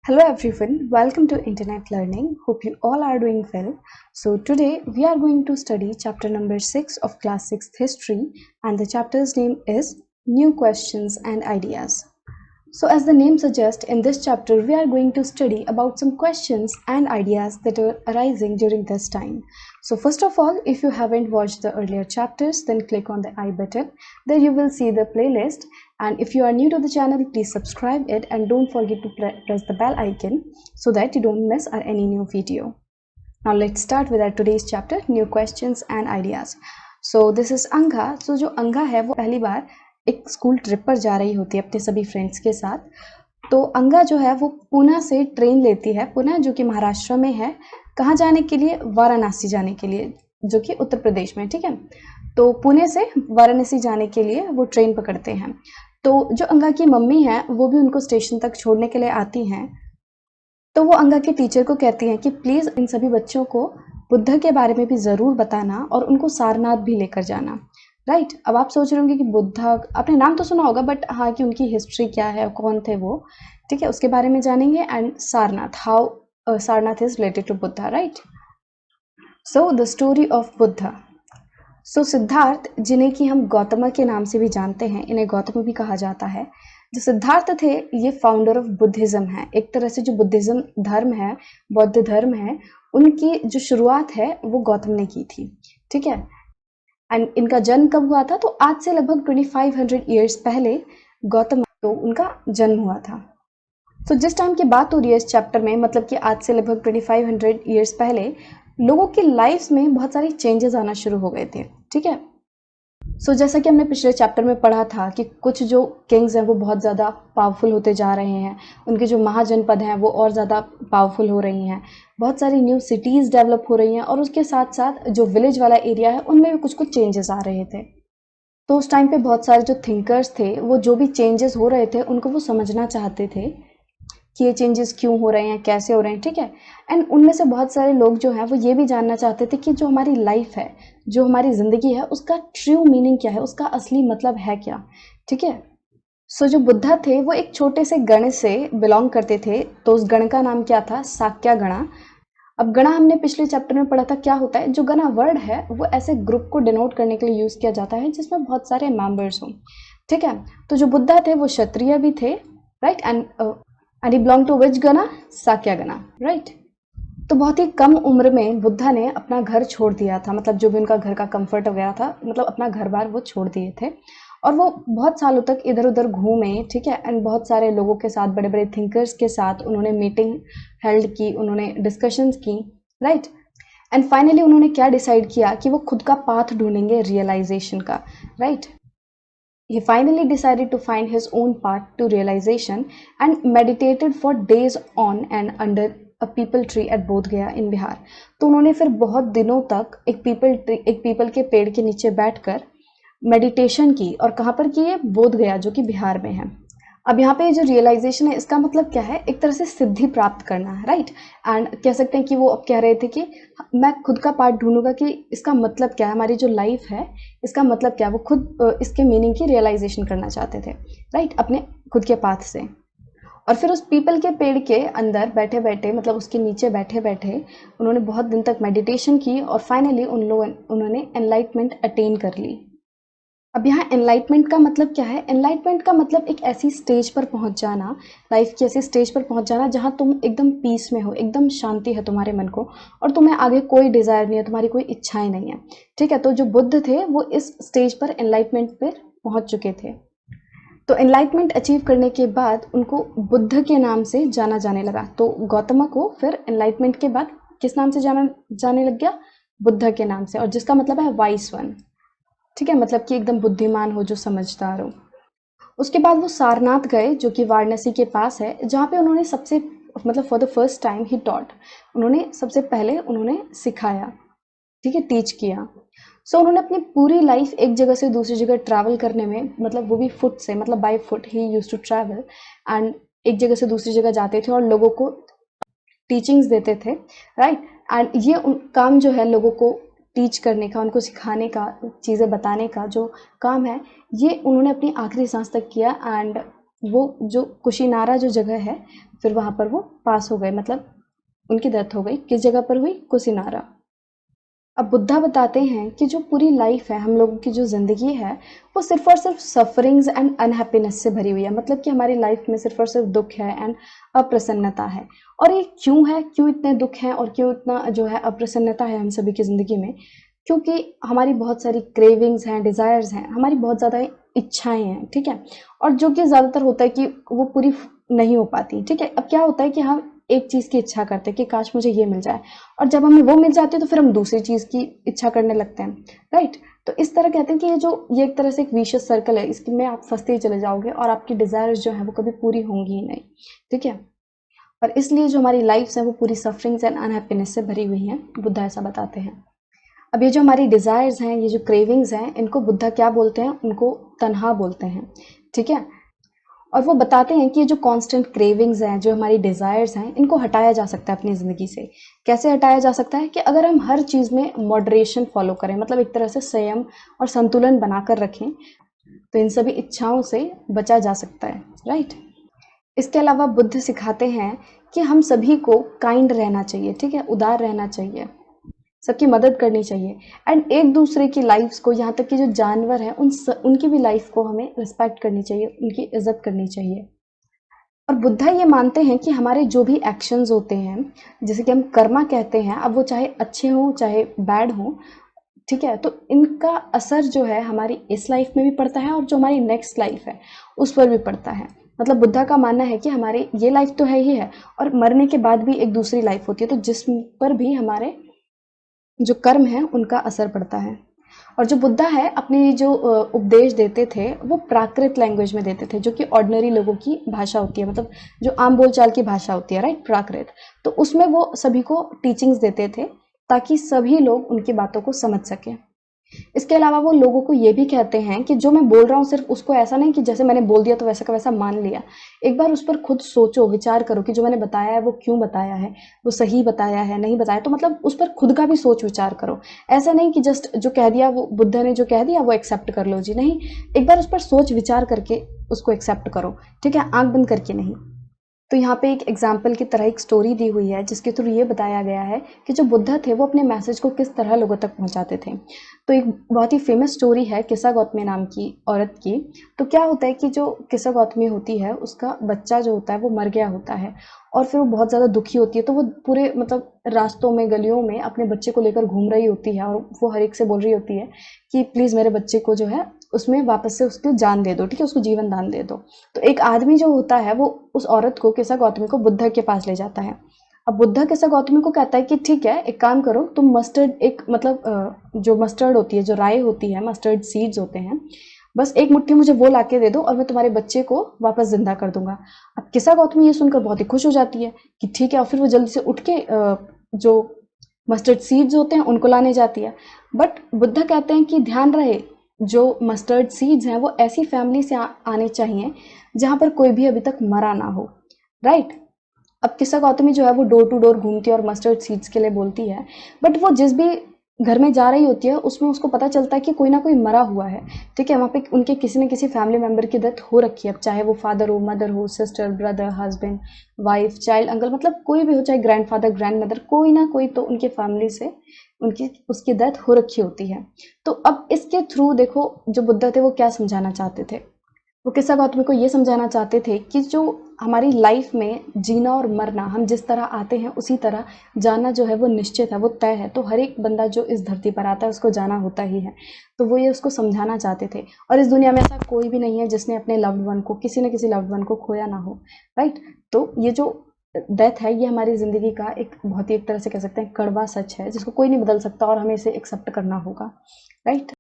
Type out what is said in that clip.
Hello everyone, welcome to Internet Learning. Hope you all are doing well. So today we are going to study chapter number 6 of class 6th history, and the chapter's name is New Questions and Ideas. So as the name suggests, in this chapter we are going to study about some questions and ideas that are arising during this time. So first of all, if you haven't watched the earlier chapters, then click on the I button. There you will see the playlist, and if you are new to the channel, please subscribe it and don't forget to press the bell icon so that you don't miss any new video. Now let's start with our today's chapter, New Questions and Ideas. So this is Angha. So जो अंगा है वो पहली बार एक school trip पर जा रही होती है अपने सभी फ्रेंड्स के साथ। तो अंगा जो है वो पुणे से ट्रेन लेती है, पुणे जो कि महाराष्ट्र में है, कहाँ जाने के लिए? वाराणसी जाने के लिए, जो कि उत्तर प्रदेश में। ठीक है, तो पुणे से वाराणसी जाने के लिए वो ट्रेन पकड़ते हैं। तो जो अंगा की मम्मी है वो भी उनको स्टेशन तक छोड़ने के लिए आती हैं। तो वो अंगा के टीचर को कहती हैं कि प्लीज़ इन सभी बच्चों को बुद्ध के बारे में भी ज़रूर बताना और उनको सारनाथ भी लेकर जाना। राइट, अब आप सोच रहे होंगे कि बुद्धा, आपने नाम तो सुना होगा, बट हाँ, कि उनकी हिस्ट्री क्या है, कौन थे वो, ठीक है, उसके बारे में जानेंगे। And Sarnath, how Sarnath is related to Buddha, right. So the story of Buddha. So Siddhartha, जिन्हें कि हम गौतम के नाम से भी जानते हैं, इन्हें गौतम भी कहा जाता है, जो सिद्धार्थ थे ये फाउंडर ऑफ बुद्धिज्म है। एक तरह से जो बुद्धिज्म धर्म है, बौद्ध धर्म है, उनकी जो शुरुआत है वो गौतम ने की थी। ठीक है, एंड इनका जन्म कब हुआ था? तो आज से लगभग 2500 ईयर्स पहले गौतम तो उनका जन्म हुआ था। तो जिस टाइम की बात हो रही है इस चैप्टर में, मतलब कि आज से लगभग 2500 ईयर्स पहले लोगों की लाइफ में बहुत सारी चेंजेस आना शुरू हो गए थे। ठीक है, सो जैसा कि हमने पिछले चैप्टर में पढ़ा था कि कुछ जो किंग्स हैं वो बहुत ज़्यादा पावरफुल होते जा रहे हैं, उनके जो महाजनपद हैं वो और ज़्यादा पावरफुल हो रही हैं, बहुत सारी न्यू सिटीज़ डेवलप हो रही हैं, और उसके साथ साथ जो विलेज वाला एरिया है उनमें भी कुछ कुछ चेंजेस आ रहे थे। तो उस टाइम पे बहुत सारे जो थिंकर्स थे वो जो भी चेंजेस हो रहे थे उनको वो समझना चाहते थे कि ये चेंजेस क्यों हो रहे हैं, कैसे हो रहे हैं। ठीक है, एंड उनमें से बहुत सारे लोग जो हैं वो ये भी जानना चाहते थे कि जो हमारी लाइफ है, जो हमारी ज़िंदगी है, उसका ट्रू मीनिंग क्या है, उसका असली मतलब है क्या। ठीक है, सो जो बुद्धा थे वो एक छोटे से गण से बिलोंग करते थे। तो उस गण का नाम क्या था? साक्या गणा। अब गणा हमने पिछले चैप्टर में पढ़ा था, क्या होता है? जो गणा वर्ड है वो ऐसे ग्रुप को डिनोट करने के लिए यूज़ किया जाता है जिसमें बहुत सारे मेंबर्स हों। ठीक है, तो जो बुद्धा थे वो क्षत्रिय भी थे, right, and he belong to which गणा? साक्या गणा, राइट। तो बहुत ही कम उम्र में बुद्धा ने अपना घर छोड़ दिया था, मतलब जो भी उनका घर का कंफर्ट वगैरह था, मतलब अपना घर बार वो छोड़ दिए थे, और वो बहुत सालों तक इधर उधर घूमे। ठीक है, एंड बहुत सारे लोगों के साथ, बड़े बड़े थिंकर्स के साथ उन्होंने मीटिंग हेल्ड की, उन्होंने डिस्कशंस की, राइट। एंड फाइनली उन्होंने क्या डिसाइड किया कि वो खुद का पाथ ढूंढेंगे रियलाइजेशन का, right. He finally decided to find his own path to realization and meditated for days on and under a people tree at बोध गया in बिहार। तो उन्होंने फिर बहुत दिनों तक एक पीपल के पेड़ के नीचे बैठकर मेडिटेशन की, और कहाँ पर की है? बोध गया, जो कि बिहार में है। अब यहाँ पे जो रियलाइजेशन है इसका मतलब क्या है? एक तरह से सिद्धि प्राप्त करना है, राइट। एंड कह सकते हैं कि वो अब कह रहे थे कि मैं खुद का पार्ट ढूंढूंगा कि इसका मतलब क्या है, हमारी जो लाइफ है इसका मतलब क्या है। वो खुद इसके मीनिंग की रियलाइजेशन करना चाहते थे, राइट, अपने खुद के पाथ से। और फिर उस पीपल के पेड़ के अंदर बैठे बैठे, मतलब उसके नीचे बैठे बैठे उन्होंने बहुत दिन तक मेडिटेशन की, और फाइनली उन्होंने एनलाइटमेंट अटेन कर ली। अब यहाँ एनलाइटमेंट का मतलब क्या है? एनलाइटमेंट का मतलब एक ऐसी स्टेज पर पहुँच जाना, लाइफ की ऐसी स्टेज पर पहुँच जाना जहाँ तुम एकदम पीस में हो, एकदम शांति है तुम्हारे मन को, और तुम्हें आगे कोई डिज़ायर नहीं है, तुम्हारी कोई इच्छाएं नहीं है। ठीक है, तो जो बुद्ध थे वो इस स्टेज पर एनलाइटमेंट पर पहुँच चुके थे। तो एनलाइटमेंट अचीव करने के बाद उनको बुद्ध के नाम से जाना जाने लगा। तो गौतम को फिर एनलाइटमेंट के बाद किस नाम से जाने लग गया? बुद्ध के नाम से, और जिसका मतलब है वाइस वन। ठीक है, मतलब कि एकदम बुद्धिमान हो, जो समझदार हो। उसके बाद वो सारनाथ गए, जो कि वाराणसी के पास है, जहाँ पे उन्होंने सबसे, मतलब for the first time he taught, उन्होंने सबसे पहले उन्होंने सिखाया, ठीक है, टीच किया। सो उन्होंने अपनी पूरी लाइफ एक जगह से दूसरी जगह ट्रैवल करने में, मतलब वो भी फुट से, मतलब बाय फुट ही यूज्ड टू ट्रैवल, एंड एक जगह से दूसरी जगह जाते थे और लोगों को टीचिंग्स देते थे, राइट। एंड ये काम जो है लोगों को टीच करने का, उनको सिखाने का, चीज़ें बताने का जो काम है, ये उन्होंने अपनी आखिरी सांस तक किया। एंड वो जो कुशीनारा जो जगह है, फिर वहाँ पर वो पास हो गए, मतलब उनकी डेथ हो गई। किस जगह पर हुई? कुशीनारा। अब बुद्धा बताते हैं कि जो पूरी लाइफ है, हम लोगों की जो ज़िंदगी है, वो सिर्फ और सिर्फ सफरिंग्स एंड अनहैप्पीनेस से भरी हुई है। मतलब कि हमारी लाइफ में सिर्फ और सिर्फ दुख है एंड अप्रसन्नता है। और ये क्यों है, क्यों इतने दुख हैं और क्यों इतना जो है अप्रसन्नता है हम सभी की ज़िंदगी में? क्योंकि हमारी बहुत सारी क्रेविंग्स हैं, डिज़ायर्स हैं, हमारी बहुत ज़्यादा इच्छाएं हैं, ठीक है। और जो कि ज़्यादातर होता है कि वो पूरी नहीं हो पाती, ठीक है। अब क्या होता है कि हम एक चीज़ की इच्छा करते हैं कि काश मुझे ये मिल जाए, और जब हमें वो मिल जाती है तो फिर हम दूसरी चीज़ की इच्छा करने लगते हैं, राइट। तो इस तरह कहते हैं कि ये एक तरह से एक विशियस सर्कल है, इसमें आप फंसते ही चले जाओगे और आपकी डिज़ायर्स जो है वो कभी पूरी होंगी ही नहीं, ठीक है। और इसलिए जो हमारी लाइफ्स है वो पूरी सफरिंग्स एंड अनहैप्पीनेस से भरी हुई हैं, बुद्धा ऐसा बताते हैं। अब ये जो हमारी डिज़ायर्स हैं, ये जो क्रेविंग्स हैं, इनको बुद्धा क्या बोलते हैं? उनको तन्हा बोलते हैं, ठीक है। और वो बताते हैं कि ये जो कांस्टेंट क्रेविंग्स हैं, जो हमारी डिज़ायर्स हैं, इनको हटाया जा सकता है अपनी ज़िंदगी से। कैसे हटाया जा सकता है? कि अगर हम हर चीज़ में मॉडरेशन फॉलो करें, मतलब एक तरह से संयम और संतुलन बनाकर रखें, तो इन सभी इच्छाओं से बचा जा सकता है, राइट। इसके अलावा बुद्ध सिखाते हैं कि हम सभी को काइंड रहना चाहिए, ठीक है, उदार रहना चाहिए, सबकी मदद करनी चाहिए, एंड एक दूसरे की लाइफ्स को, यहाँ तक कि जो जानवर हैं उनकी भी लाइफ को हमें रिस्पेक्ट करनी चाहिए, उनकी इज्जत करनी चाहिए। और बुद्धा ये मानते हैं कि हमारे जो भी एक्शंस होते हैं, जैसे कि हम कर्मा कहते हैं, अब वो चाहे अच्छे हों चाहे बैड हों, ठीक है, तो इनका असर जो है हमारी इस लाइफ में भी पड़ता है और जो हमारी नेक्स्ट लाइफ है उस पर भी पड़ता है। मतलब बुद्धा का मानना है कि हमारी ये लाइफ तो है ही है, और मरने के बाद भी एक दूसरी लाइफ होती है, तो जिसम पर भी हमारे जो कर्म है उनका असर पड़ता है। और जो बुद्धा है अपने जो उपदेश देते थे वो प्राकृत लैंग्वेज में देते थे, जो कि ऑर्डिनरी लोगों की भाषा होती है, मतलब जो आम बोलचाल की भाषा होती है, राइट, प्राकृत। तो उसमें वो सभी को टीचिंग्स देते थे ताकि सभी लोग उनकी बातों को समझ सकें। इसके अलावा वो लोगों को ये भी कहते हैं कि जो मैं बोल रहा हूँ सिर्फ उसको ऐसा नहीं कि जैसे मैंने बोल दिया तो वैसा का वैसा मान लिया। एक बार उस पर खुद सोचो, विचार करो कि जो मैंने बताया है वो क्यों बताया है, वो सही बताया है नहीं बताया, तो मतलब उस पर खुद का भी सोच विचार करो। ऐसा नहीं कि जस्ट जो कह दिया, वो बुद्ध ने जो कह दिया वो एक्सेप्ट कर लो जी, नहीं। एक बार उस पर सोच विचार करके उसको एक्सेप्ट करो, ठीक है, आंख बंद करके नहीं। तो यहाँ पे एक एग्जाम्पल की तरह एक स्टोरी दी हुई है जिसके थ्रू ये बताया गया है कि जो बुद्ध थे वो अपने मैसेज को किस तरह लोगों तक पहुँचाते थे। तो एक बहुत ही फेमस स्टोरी है किस्सा गौतमी नाम की औरत की। तो क्या होता है कि जो किस्सा गौतमी होती है उसका बच्चा जो होता है वो मर गया होता है, और फिर वो बहुत ज़्यादा दुखी होती है। तो वो पूरे मतलब रास्तों में गलियों में अपने बच्चे को लेकर घूम रही होती है, और वो हर एक से बोल रही होती है कि प्लीज़ मेरे बच्चे को जो है उसमें वापस से उसको जान दे दो, ठीक है, उसको जीवन दान दे दो। तो एक आदमी जो होता है वो उस औरत को, किस्सा गौतमी को, बुद्ध के पास ले जाता है। अब बुद्ध किस्सा गौतमी को कहता है कि ठीक है, एक काम करो, तुम मस्टर्ड, एक मतलब जो मस्टर्ड होती है, जो राई होती है, मस्टर्ड सीड्स होते हैं, बस एक मुट्ठी मुझे वो लाके दे दो और मैं तुम्हारे बच्चे को वापस जिंदा कर दूंगा। अब किस्सा गौतमी ये सुनकर बहुत ही खुश हो जाती है कि ठीक है, और फिर वो जल्दी से उठ के जो मस्टर्ड सीड्स होते हैं उनको लाने जाती है। बट बुद्ध कहते हैं कि ध्यान रहे, जो मस्टर्ड सीड्स हैं वो ऐसी फैमिली से आने चाहिए जहाँ पर कोई भी अभी तक मरा ना हो, राइट। अब किस्सा गौतमी जो है वो डोर टू डोर घूमती है और मस्टर्ड सीड्स के लिए बोलती है, बट वो जिस भी घर में जा रही होती है उसमें उसको पता चलता है कि कोई ना कोई मरा हुआ है, ठीक है, वहाँ पे उनके किसी न किसी फैमिली मेम्बर की डेथ हो रखी है। अब चाहे वो फादर हो, मदर हो, sister, brother, husband, wife, child, uncle, मतलब कोई भी हो, चाहे ग्रैंडफादर, ग्रैंड मदर, कोई ना कोई तो उनके फैमिली से उनकी उसकी डेथ हो रखी होती है। तो अब इसके थ्रू देखो जो बुद्ध थे वो क्या समझाना चाहते थे। वो किस्सा गौतमी को ये समझाना चाहते थे कि जो हमारी लाइफ में जीना और मरना, हम जिस तरह आते हैं उसी तरह जाना जो है वो निश्चित है, वो तय है। तो हर एक बंदा जो इस धरती पर आता है उसको जाना होता ही है। तो वो ये उसको समझाना चाहते थे। और इस दुनिया में ऐसा कोई भी नहीं है जिसने अपने लव्ड वन को, किसी न किसी लव्ड वन को खोया ना हो, राइट। तो ये जो डेथ है ये हमारी ज़िंदगी का एक बहुत ही, एक तरह से कह सकते हैं, कड़वा सच है जिसको कोई नहीं बदल सकता, और हमें इसे एक्सेप्ट करना होगा, राइट।